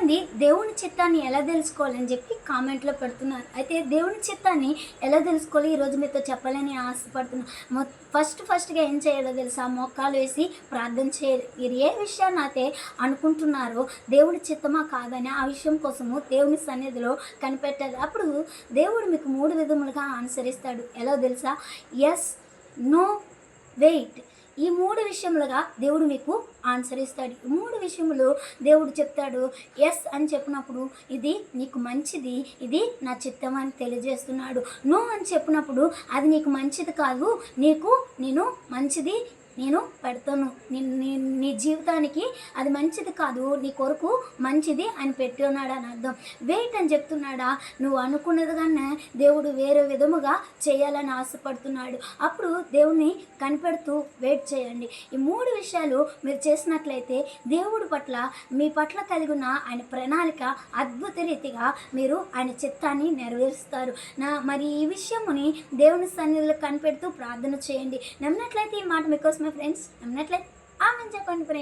చాలామంది దేవుని చిత్తాన్ని ఎలా తెలుసుకోవాలని చెప్పి కామెంట్లో పెడుతున్నారు. అయితే దేవుని చిత్తాన్ని ఎలా తెలుసుకోవాలి ఈరోజు మీతో చెప్పాలని ఆశపడుతున్నాను. ఫస్ట్గా ఏం చేయాలో తెలుసా? మోకాలు వేసి ప్రార్థన చేయాలి. మీరు ఏ విషయాన్ని అయితే అనుకుంటున్నారో దేవుడి చిత్తమా కాదని ఆ విషయం కోసము దేవుని సన్నిధిలో కనిపెట్టాలి. అప్పుడు దేవుడు మీకు 3 విధములుగా అనుసరిస్తాడు. ఎలా తెలుసా? Yes, no, wait. ఈ 3 విషయములుగా దేవుడు మీకు ఆన్సర్ ఇస్తాడు. ఈ 3 విషయములు దేవుడు చెప్తాడు. ఎస్ అని చెప్పినప్పుడు ఇది నీకు మంచిది, ఇది నా చిత్తం అని తెలియజేస్తున్నాడు. నో అని చెప్పినప్పుడు అది నీకు మంచిది కాదు, నేను మంచిది నేను పెడతాను, నీ జీవితానికి అది మంచిది కాదు, నీ కొరకు మంచిది అని పెట్టి ఉన్నాడు అని అర్థం. వెయిట్ అని చెప్తున్నాడా? నువ్వు అనుకున్నదిగానే దేవుడు వేరే విధముగా చేయాలని ఆశపడుతున్నాడు. అప్పుడు దేవుని కనిపెడుతూ వెయిట్ చేయండి. ఈ 3 విషయాలు మీరు చేసినట్లయితే దేవుడి పట్ల మీ పట్ల కలిగిన ఆయన ప్రణాళిక అద్భుత రీతిగా మీరు ఆయన చిత్తాన్ని నెరవేరుస్తారు. మరి ఈ విషయముని దేవుని సన్నిధిలో కనిపెడుతూ ప్రార్థన చేయండి. నమ్మినట్లయితే ఈ మాట మీకోసం ఫ్రెండ్స్, నమ్మినట్లయితే ఆమె చెప్పండి ఫ్రెండ్స్.